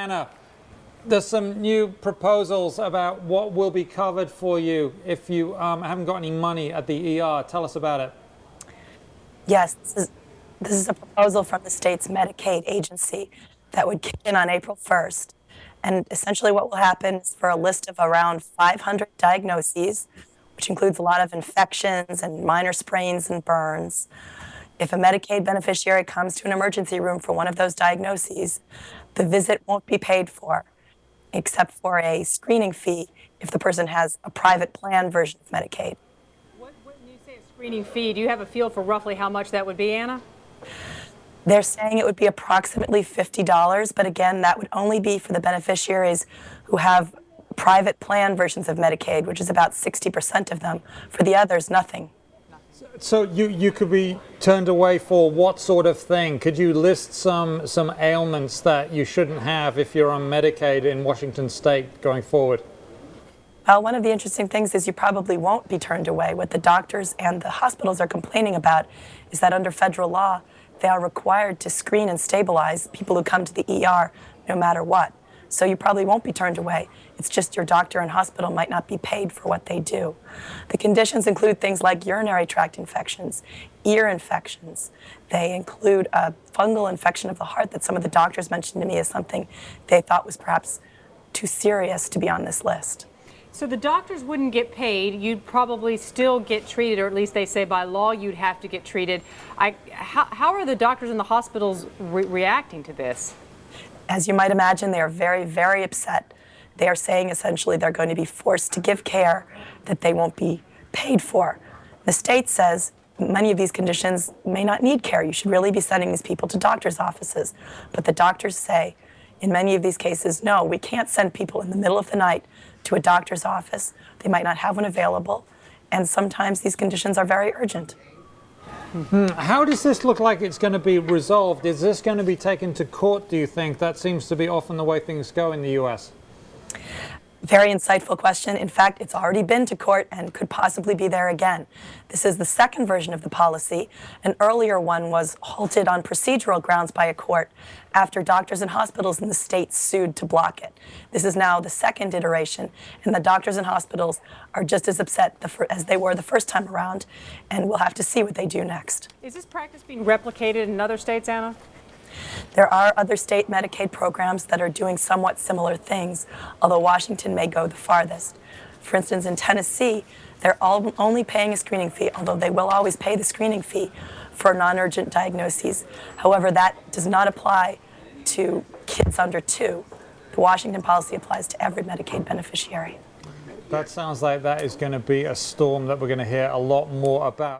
Anna, there's some new proposals about what will be covered for you if you haven't got any money at the ER. Tell us about it. Yes, this is a proposal from the state's Medicaid agency that would kick in on April 1st. And essentially what will happen is for a list of around 500 diagnoses, which includes a lot of infections and minor sprains and burns. If a Medicaid beneficiary comes to an emergency room for one of those diagnoses, the visit won't be paid for, except for a screening fee if the person has a private plan version of Medicaid. When you say a screening fee, do you have a feel for roughly how much that would be, Anna? They're saying it would be approximately $50, but again, that would only be for the beneficiaries who have private plan versions of Medicaid, which is about 60% of them. For the others, nothing. So you could be turned away for what sort of thing? Could you list some ailments that you shouldn't have if you're on Medicaid in Washington state going forward? Well, one of the interesting things is you probably won't be turned away. What the doctors and the hospitals are complaining about is that under federal law, they are required to screen and stabilize people who come to the ER no matter what. So you probably won't be turned away. It's just your doctor and hospital might not be paid for what they do. The conditions include things like urinary tract infections, ear infections. They include a fungal infection of the heart that some of the doctors mentioned to me as something they thought was perhaps too serious to be on this list. So the doctors wouldn't get paid. You'd probably still get treated, or at least they say by law you'd have to get treated. How are the doctors and the hospitals reacting to this? As you might imagine, they are very, very upset. They are saying essentially they're going to be forced to give care that they won't be paid for. The state says many of these conditions may not need care. You should really be sending these people to doctors' offices. But the doctors say in many of these cases, no, we can't send people in the middle of the night to a doctor's office. They might not have one available. And sometimes these conditions are very urgent. How does this look like it's going to be resolved? Is this going to be taken to court, do you think? That seems to be often the way things go in the U.S. Very insightful question. In fact, it's already been to court and could possibly be there again. This is the second version of the policy. An earlier one was halted on procedural grounds by a court after doctors and hospitals in the state sued to block it. This is now the second iteration, and the doctors and hospitals are just as upset as they were the first time around, and we'll have to see what they do next. Is this practice being replicated in other states, Anna? There are other state Medicaid programs that are doing somewhat similar things, although Washington may go the farthest. For instance, in Tennessee, they're only paying a screening fee, although they will always pay the screening fee for non-urgent diagnoses. However, that does not apply to kids under 2. The Washington policy applies to every Medicaid beneficiary. That sounds like that is going to be a storm that we're going to hear a lot more about.